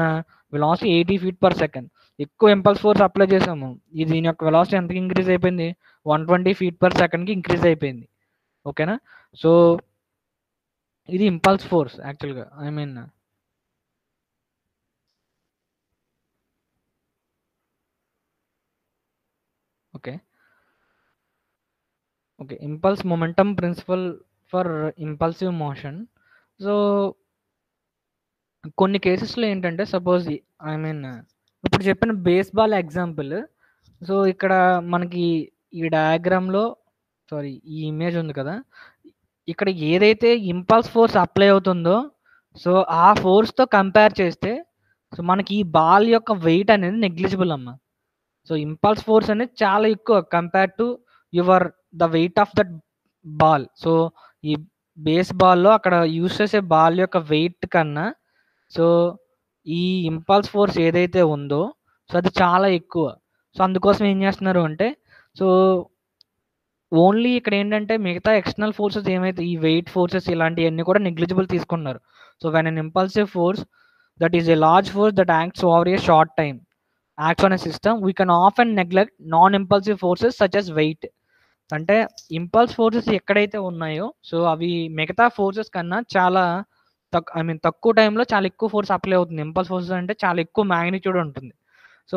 వెలాసిటీ 80 ఫీట్ పర్ సెకండ్. ఎక్కువ ఇంపల్స్ ఫోర్స్ అప్లై చేసాము. దీని యొక్క వెలాసిటీ ఎంతకి ఇంక్రీజ్ అయిపోయింది? 120 ఫీట్ పర్ సెకండ్‌కి ఇంక్రీజ్ అయిపోయింది. ఓకేనా? సో ఇది ఇంపల్స్ ఫోర్స్ యాక్చువల్‌గా. I mean okay. Okay. Impulse momentum principle for impulsive motion. So కొన్ని కేసెస్‌లో ఏంటంటే సపోజ్ ఐ మీన్ ఇప్పుడు చెప్పిన బేస్‌బాల్ ఎగ్జాంపుల్. ఇక్కడ మనకి ఈ డయాగ్రామ్‌లో ఈ ఇమేజ్ ఉంది కదా! ఇక్కడ ఏదైతే ఇంపల్స్ ఫోర్స్ అప్లై అవుతుందో ఆ ఫోర్స్‌తో కంపేర్ చేస్తే మనకి ఈ బాల్ యొక్క వెయిట్ అనేది నెగ్లిజిబుల్ అమ్మ. ఇంపల్స్ ఫోర్స్ అనేది చాలా ఎక్కువ compare to the weight of that ball. ఈ బేస్ బాల్‌లో అక్కడ యూజ్ చేసే బాల్ యొక్క వెయిట్ కన్నా సో ఈ ఇంపల్స్ ఫోర్స్ ఏదైతే ఉందో అది చాలా ఎక్కువ. అందుకోసం ఏం చేస్తున్నారు అంటే సో ఓన్లీ ఇక్కడ ఏంటంటే మిగతా ఎక్స్టర్నల్ ఫోర్సెస్ ఏమైతే ఈ వెయిట్ ఫోర్సెస్ ఇలాంటివన్నీ కూడా నెగ్లిజిబుల్ తీసుకున్నారు. So when an impulsive force that is a large force that acts over a short time acts on a system we can often neglect non impulsive forces such as weight. అంటే impulse forces ఎక్కడైతే ఉన్నాయో so అవి మిగతా forces కన్నా చాలా తక్కువ టైంలో చాలా ఎక్కువ ఫోర్స్ అప్లై అవుతుంది. ఇంపల్స్ ఫోర్సెస్ అంటే చాలా ఎక్కువ మ్యాగ్నిట్యూడ్ ఉంటుంది. సో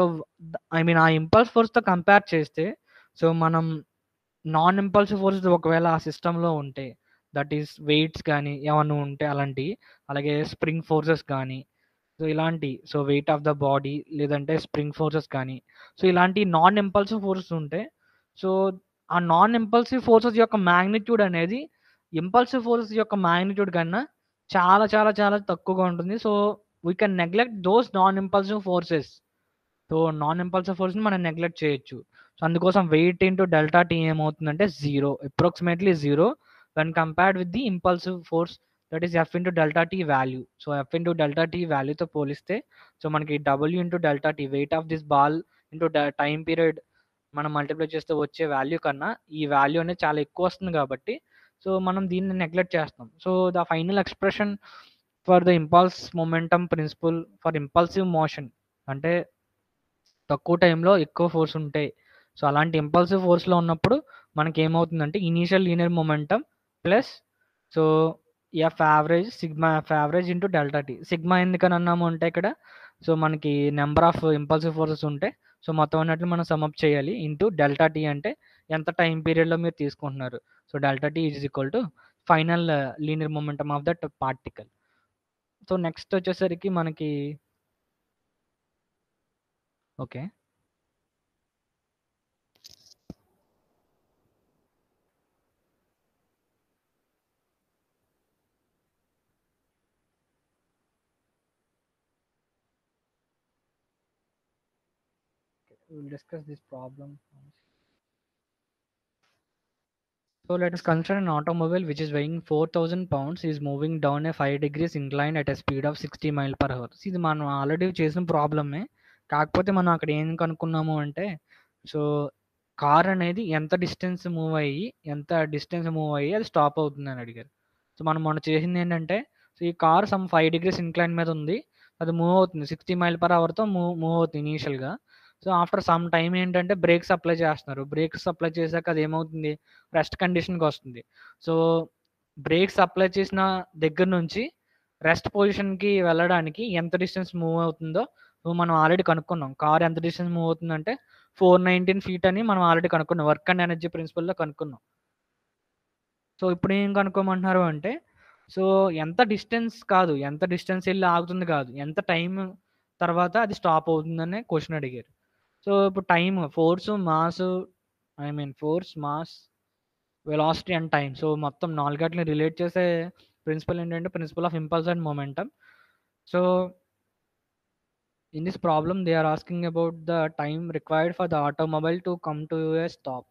ఆ ఇంపల్స్ ఫోర్స్తో కంపేర్ చేస్తే సో మనం నాన్ ఇంపల్సివ్ ఫోర్సెస్ ఒకవేళ ఆ సిస్టంలో ఉంటే దట్ ఈస్ వెయిట్స్ కానీ ఏమన్నా ఉంటే అలాంటివి, అలాగే స్ప్రింగ్ ఫోర్సెస్ కానీ సో ఇలాంటి so weight of the body లేదంటే స్ప్రింగ్ ఫోర్సెస్ కానీ సో ఇలాంటి నాన్ ఇంపల్సివ్ ఫోర్సెస్ ఉంటే సో ఆ నాన్ ఇంపల్సివ్ ఫోర్సెస్ యొక్క మ్యాగ్నిట్యూడ్ అనేది ఇంపల్సివ్ ఫోర్సెస్ యొక్క మ్యాగ్నిట్యూడ్ కన్నా చాలా చాలా చాలా తక్కువగా ఉంటుంది. So we can neglect those non impulsive forces. So non impulsive ఫోర్స్ని మనం నెగ్లెక్ట్ చేయొచ్చు. సో అందుకోసం వెయిట్ ఇంటూ డెల్టా టీ ఏమవుతుందంటే zero, approximately zero when compared with the impulsive force that is F into delta T value. So F into delta T వాల్యూతో పోలిస్తే so మనకి W into delta T weight of this ball into time period మనం multiply చేస్తే వచ్చే value కన్నా ఈ value అనేది చాలా ఎక్కువ వస్తుంది కాబట్టి సో మనం దీన్ని నెగ్లెక్ట్ చేస్తాం. So the final expression for the impulse momentum principle for impulsive motion అంటే తక్కువ టైంలో ఎక్కువ ఫోర్స్ ఉంటాయి. సో అలాంటి ఇంపల్సివ్ ఫోర్స్లో ఉన్నప్పుడు మనకి ఏమవుతుందంటే initial linear momentum plus so F average sigma F average into delta tea. Sigma ఎందుకని అన్నాము అంటే ఇక్కడ సో మనకి నెంబర్ ఆఫ్ ఇంపల్సివ్ ఫోర్సెస్ ఉంటాయి. సో మొత్తం అన్నట్లు మనం సమ్అప్ చేయాలి ఇంటూ డెల్టా టీ అంటే ఎంత టైం పీరియడ్లో మీరు తీసుకుంటున్నారు. So delta T is equal to final linear momentum of that particle. So next వచ్చేసరికి మనకి okay we'll discuss this problem. So let us consider an automobile which is weighing 4,000 pounds is moving down a 5 degrees incline at a speed of 60 mile per hour. ఇది మనం already చేసిన ప్రాబ్లమే, కాకపోతే మనం అక్కడ ఏం కనుక్కున్నాము అంటే సో కార్ అనేది ఎంత డిస్టెన్స్ మూవ్ అయ్యి అది స్టాప్ అవుతుంది అని అడిగారు. సో మనం మొన్న చేసింది ఏంటంటే సో ఈ కార్ సమ్ 5 degrees ఇంక్లైన్ మీద ఉంది, అది మూవ్ అవుతుంది 60 మైల్ పర్ అవర్తో మూవ్ అవుతుంది ఇనీషియల్గా. సో ఆఫ్టర్ సమ్ టైం ఏంటంటే బ్రేక్స్ అప్లై చేస్తున్నారు, బ్రేక్స్ అప్లై చేశాక అది ఏమవుతుంది రెస్ట్ కండిషన్కి వస్తుంది. సో బ్రేక్స్ అప్లై చేసిన దగ్గర నుంచి రెస్ట్ పొజిషన్కి వెళ్ళడానికి ఎంత డిస్టెన్స్ మూవ్ అవుతుందో మనం ఆల్రెడీ కనుక్కున్నాం. కార్ ఎంత డిస్టెన్స్ మూవ్ అవుతుందంటే 419 feet అని మనం ఆల్రెడీ కనుక్కున్నాం, వర్క్ అండ్ ఎనర్జీ ప్రిన్సిపల్లో కనుక్కున్నాం. సో ఇప్పుడు ఏం కనుక్కోమంటున్నారు అంటే సో ఎంత డిస్టెన్స్ కాదు, ఎంత డిస్టెన్స్ వెళ్ళి ఆగుతుంది కాదు, ఎంత టైం తర్వాత అది స్టాప్ అవుతుందనే క్వశ్చన్ అడిగారు. సో ఇప్పుడు time force mass velocity and time so మొత్తం నాలుగట్లని రిలేట్ చేసే ప్రిన్సిపల్ ఏంటంటే principle of impulse and momentum. So in this problem they are asking about the time required for the automobile to come to a stop.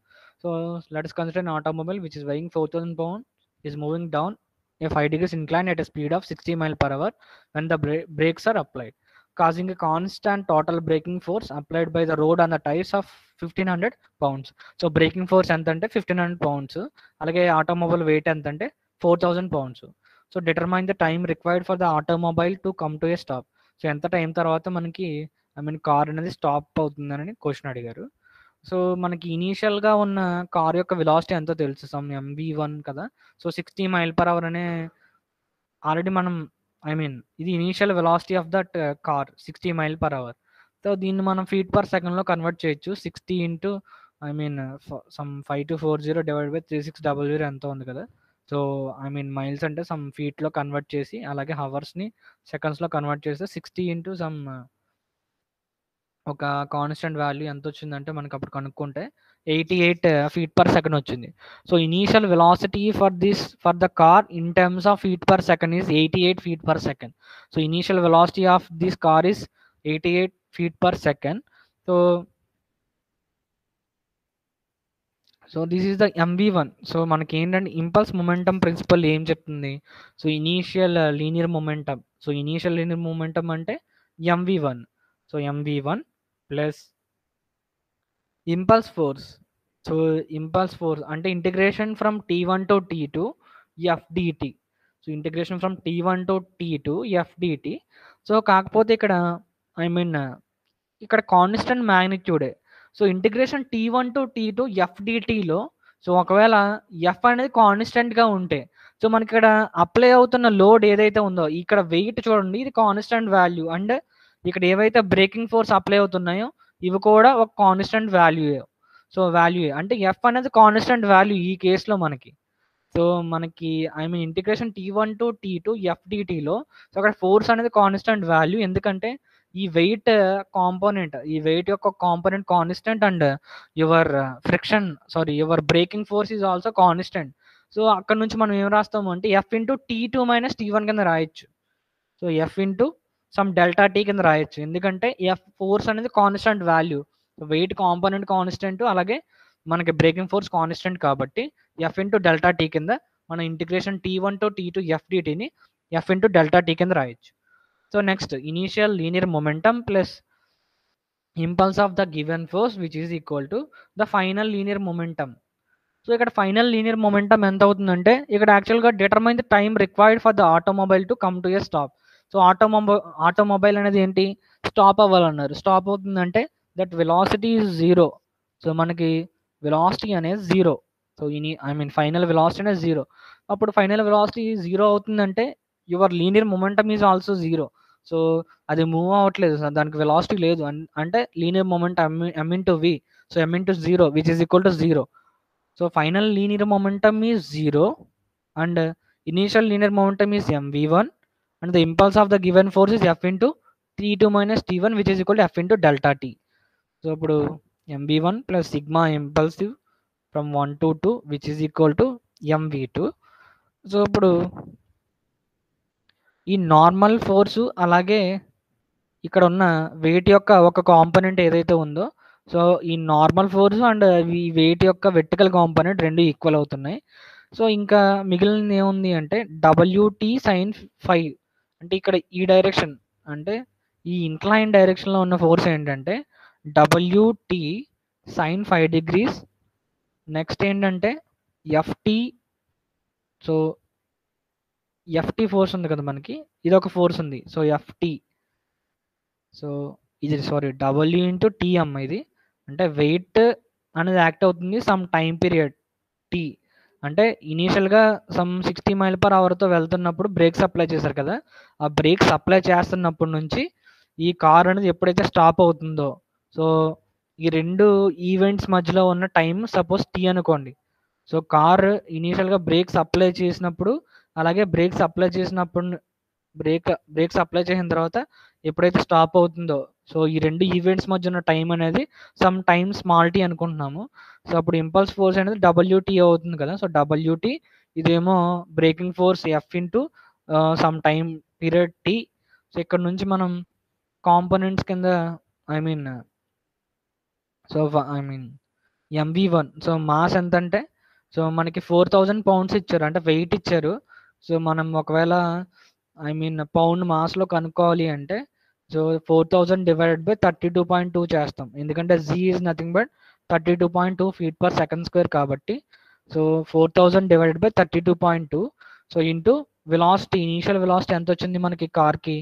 So let us consider an automobile which is weighing 4,000 pounds is moving down a 5 degrees incline at a speed of 60 mile per hour when the brakes are applied, causing a constant total braking force applied by the road on the tires of 1,500 pounds. So braking force ఎంత అంటే 1,500 pounds, అలాగే automobile wait ఎంత అంటే 4,000 pounds. So determine the time required for the automobile to come to a stop. So ఎంత time తర్వాత మనకి car అనేది stop అవుతుందని క్వశ్చన్ అడిగారు. సో మనకి ఇనీషియల్గా ఉన్న కార్ యొక్క వెలాసిటీ ఎంతో తెలుసు, సమ్ MV1 కదా. సో 60 మైల్ పర్ అవర్ అనే ఆల్రెడీ మనం ఇది initial velocity of that car 60 mile per hour. So దీన్ని మనం ఫీట్ పర్ సెకండ్లో కన్వర్ట్ చేయొచ్చు. 60 ఇంటూ సమ్ 5240 డివైడ్ బై 3600 ఎంతో ఉంది కదా. సో మైల్స్ అంటే సమ్ ఫీట్లో కన్వర్ట్ చేసి అలాగే హవర్స్ని సెకండ్స్లో కన్వర్ట్ చేస్తే 60 ఇంటూ సమ్ ఒక కాన్స్టెంట్ వాల్యూ ఎంత వచ్చిందంటే మనకి అప్పుడు కనుక్కుంటే 88 feet per second వచ్చింది. So initial velocity for the car in terms of feet per second is 88 feet per second. So initial velocity of this car is 88 feet per second. So this is the MV1. So మనకి ఏంటంటే impulse momentum principle ఏం చెప్తుంది, so initial linear momentum. So initial linear momentum అంటే MV1. So MV1 plus impulse force. So so impulse force అంటే integration from T1 to T2 FDT. So integration from T1 to T2 FDT. So కాకపోతే ఇక్కడ I mean ఇక్కడ constant మ్యాగ్నిట్యూడే. So integration T1 to T2 FDTలో so ఒకవేళ F అనేది కాన్స్టెంట్గా ఉంటే సో మనకి ఇక్కడ అప్లై అవుతున్న లోడ్ ఏదైతే ఉందో ఇక్కడ వెయిట్ చూడండి, ఇది కాన్స్టెంట్ వాల్యూ. అండ్ ఇక్కడ ఏవైతే బ్రేకింగ్ ఫోర్స్ అప్లై అవుతున్నాయో ఇవి కూడా ఒక కాన్స్టెంట్ వాల్యూ. సో వాల్యూ అంటే ఎఫ్ అనేది కాన్స్టెంట్ వాల్యూ ఈ కేసులో మనకి. సో మనకి I mean integration T1 to T2 FDTలో సో అక్కడ ఫోర్స్ అనేది కాన్స్టెంట్ వాల్యూ, ఎందుకంటే ఈ వెయిట్ కాంపోనెంట్, ఈ వెయిట్ యొక్క component constant and your friction your braking force is also constant. So అక్కడ నుంచి మనం ఏం రాస్తాము అంటే ఎఫ్ ఇంటూ T2 - T1 కింద రాయొచ్చు. So F into sum delta T కింద రాయొచ్చు, ఎందుకంటే ఎఫ్ ఫోర్స్ అనేది constant value, weight component constant, అలాగే మనకి బ్రేకింగ్ ఫోర్స్ కాన్స్టెంట్ కాబట్టి ఎఫ్ ఇంటూ డెల్టా టీ కింద మన ఇంటిగ్రేషన్ T1 to T2 FDTని ఎఫ్ ఇంటూ డెల్టా టీ కింద రాయొచ్చు. So next initial linear momentum plus impulse of the given force which is equal to the final linear momentum. So ఇక్కడ final linear momentum ఎంత అవుతుందంటే ఇక్కడ యాక్చువల్గా determine the time required for the automobile to come to A stop. So automobile అనేది ఏంటి, stop అవ్వాలన్నారు. Stop అవుతుందంటే that velocity is zero. So మనకి velocity అనేది zero. So I mean final velocity అనేది జీరో. అప్పుడు ఫైనల్ వెలాసిటీ జీరో అవుతుందంటే your linear momentum is also zero. So అది move అవ్వట్లేదు, దానికి వెలాసిటీ లేదు అంటే linear momentum m into v. So m into zero which is equal to zero. So final linear momentum is 0 and initial linear momentum is mv1 and the impulse of the given force is f into T2 - T1 which is equal to f into delta t. So ఇప్పుడు mv1 plus sigma impulsive from 1 to 2 which is equal to mv2. So ఇప్పుడు ఈ normal force అలాగే ఇక్కడ ఉన్న wait యొక్క ఒక component ఏదైతే ఉందో సో ఈ నార్మల్ ఫోర్స్ అండ్ ఈ వెయిట్ యొక్క వెర్టికల్ కాంపోనెంట్ రెండు ఈక్వల్ అవుతున్నాయి. సో ఇంకా మిగిలినది ఏముంది అంటే WT sin phi. అంటే ఇక్కడ ఈ డైరెక్షన్ అంటే ఈ ఇంక్లైన్ డైరెక్షన్లో ఉన్న ఫోర్స్ ఏంటంటే WT sin 5 degrees. నెక్స్ట్ ఏంటంటే FT. సో FT ఫోర్స్ ఉంది కదా మనకి, ఇది ఒక ఫోర్స్ ఉంది. So FT. సో ఇది W ఇంటూ TM. ఇది అంటే వెయిట్ అనేది యాక్ట్ అవుతుంది సమ్ టైం పీరియడ్ T. అంటే ఇనీషియల్గా సమ్ 60 mph వెళ్తున్నప్పుడు బ్రేక్స్ అప్లై చేశారు కదా, ఆ బ్రేక్స్ అప్లై చేస్తున్నప్పటి నుంచి ఈ కార్ అనేది ఎప్పుడైతే స్టాప్ అవుతుందో సో ఈ రెండు ఈవెంట్స్ మధ్యలో ఉన్న టైం సపోజ్ T అనుకోండి. సో కార్ ఇనీషియల్గా బ్రేక్స్ అప్లై చేసినప్పుడు అలాగే బ్రేక్స్ అప్లై చేసిన తర్వాత ఎప్పుడైతే స్టాప్ అవుతుందో సో ఈ రెండు ఈవెంట్స్ మధ్య ఉన్న టైం అనేది సమ్ టైమ్ స్మాల్ టీ అనుకుంటున్నాము. సో అప్పుడు ఇంపల్స్ ఫోర్స్ అనేది WT అవుతుంది కదా. సో WT ఇదేమో breaking force F into some time period T. So ఇక్కడ నుంచి మనం కాంపోనెంట్స్ కింద I mean mv1. So mass ఎంత అంటే సో మనకి 4000 pounds ఇచ్చారు, అంటే వెయిట్ ఇచ్చారు. సో మనం ఒకవేళ పౌండ్ మాస్లో కనుక్కోవాలి అంటే సో 4000 డివైడెడ్ బై 32.2 చేస్తాం, ఎందుకంటే z is nothing but 32.2 feet/second² కాబట్టి. So 4000 divided by 32.2 so into velocity, initial velocity ఎంత వచ్చింది మనకి కార్కి,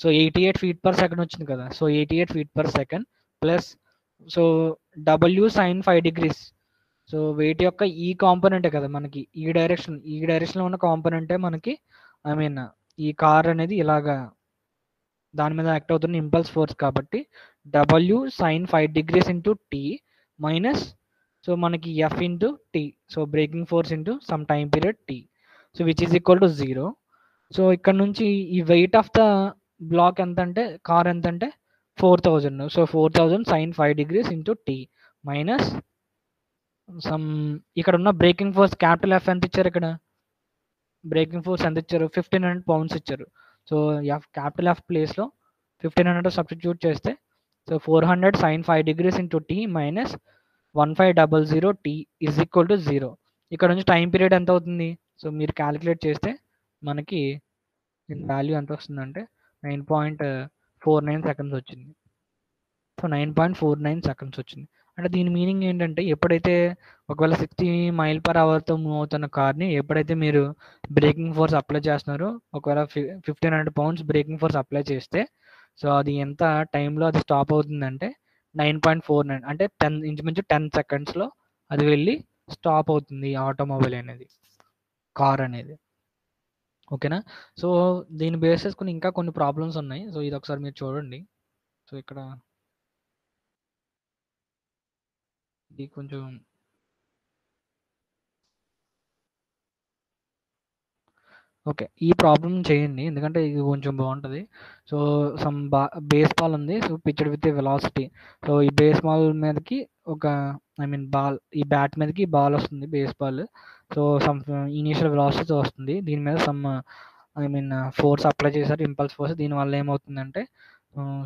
సో 88 feet/second వచ్చింది కదా. So 88 feet/second plus so W sin 5 degrees. సో వెయిట్ యొక్క ఈ కాంపోనెంటే కదా మనకి ఈ డైరెక్షన్లో ఉన్న కాంపోనెంటే మనకి ఈ కార్ అనేది ఇలాగా దాని మీద యాక్ట్ అవుతున్న ఇంపల్స్ ఫోర్స్ కాబట్టి W sin 5 degrees into T minus so మనకి F into T. So breaking force into some time period T. So which is equal to 0. So ఇక్కడ నుంచి ఈ వెయిట్ ఆఫ్ ద బ్లాక్ ఎంత అంటే car ఎంత అంటే 4000. So 4000 sin 5 degrees into T minus sum ఇక్కడ ఉన్న బ్రేకింగ్ ఫోర్స్ క్యాపిటల్ F ఎంత ఇచ్చారు, ఇక్కడ బ్రేకింగ్ ఫోర్స్ ఎంత ఇచ్చారు 1500 pounds ఇచ్చారు. సో క్యాపిటల్ F ప్లేస్లో 1500 సబ్స్టిట్యూట్ చేస్తే so 400 sin 5 degrees into T minus 1500 T is equal to 0. ఇక్కడ నుంచి టైం పీరియడ్ ఎంత అవుతుంది, సో మీరు క్యాలిక్యులేట్ చేస్తే మనకి వాల్యూ ఎంత వస్తుందంటే 9.49 seconds వచ్చింది. సో 9.49 seconds వచ్చింది. అంటే దీని మీనింగ్ ఏంటంటే ఎప్పుడైతే ఒకవేళ 60 మైల్ పర్ అవర్తో మూవ్ అవుతున్న కార్ని ఎప్పుడైతే మీరు బ్రేకింగ్ ఫోర్స్ అప్లై చేస్తున్నారో ఒకవేళ 1500 పౌండ్స్ బ్రేకింగ్ ఫోర్స్ అప్లై చేస్తే సో అది ఎంత టైంలో అది స్టాప్ అవుతుందంటే 9.49 అంటే 10 ఇంచుమించు 10 సెకండ్స్లో అది వెళ్ళి స్టాప్ అవుతుంది ఆటోమొబైల్ అనేది, కార్ అనేది. ఓకేనా? సో దీన్ని బేస్ చేసుకుని ఇంకా కొన్ని ప్రాబ్లమ్స్ ఉన్నాయి. సో ఇది ఒకసారి మీరు చూడండి. సో ఇక్కడ ఇది కొంచెం ఓకే. ఈ ప్రాబ్లమ్ చేయండి. ఎందుకంటే ఇది కొంచెం బావుంటది. సో సమ్ బేస్ బాల్ ఉంది. So pitched with a velocity. So ఈ బేస్ బాల్ మీదకి ఒక ఐ మీన్ బాల్ ఈ బ్యాట్ మీదకి బాల్ వస్తుంది baseball. So sum initial వెలాసిటీతో వస్తుంది. దీని మీద sum I mean force apply చేశారు. Impulse force. దీనివల్ల ఏమవుతుందంటే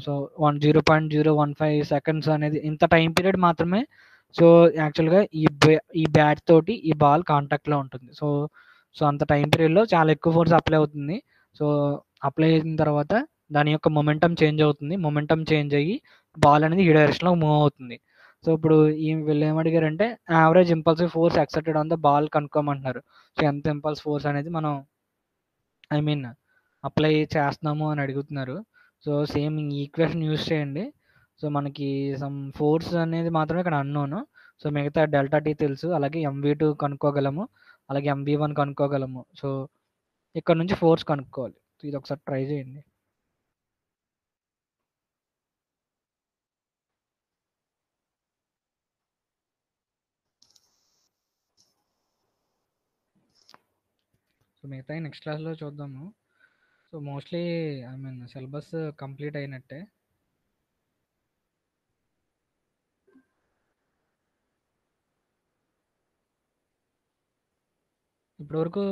సో 0.015 సెకండ్స్ అనేది ఇంత టైం పీరియడ్ మాత్రమే సో యాక్చువల్‌గా ఈ బ్యాట్ తోటి ఈ బాల్ కాంటాక్ట్‌లో ఉంటుంది. సో సో అంత టైం పీరియడ్‌లో చాలా ఎక్కువ ఫోర్స్ అప్లై అవుతుంది. సో అప్లై చేసిన తర్వాత దాని యొక్క మొమెంటమ్ చేంజ్ అవుతుంది. మొమెంటమ్ చేంజ్ అయ్యి బాల్ అనేది ఈ డైరెక్షన్‌లో మూవ్ అవుతుంది. సో ఇప్పుడు వీళ్ళేమడిగారంటే average impulsive force exerted on the ball కనుక్కోమంటున్నారు. సో ఎంత ఇంపల్స్ ఫోర్స్ అనేది మనం ఐ మీన్ అప్లై చేస్తున్నాము అని అడుగుతున్నారు. సో సేమ్ ఈ ఈక్వేషన్ యూజ్ చేయండి. సో మనకి సమ్ ఫోర్స్ అనేది మాత్రమే ఇక్కడ అన్నోన్. సో మిగతా డెల్టా టీ తెలుసు. అలాగే ఎంవి2 కనుక్కోగలము. అలాగే ఎంవి1 కనుక్కోగలము. సో ఇక్కడ నుంచి ఫోర్స్ కనుక్కోవాలి. ఇది ఒకసారి ట్రై చేయండి. సో మిగతాయి నెక్స్ట్ క్లాస్‌లో చూద్దాము. So mostly I mean syllabus complete అయినట్టే. ఇప్పటివరకు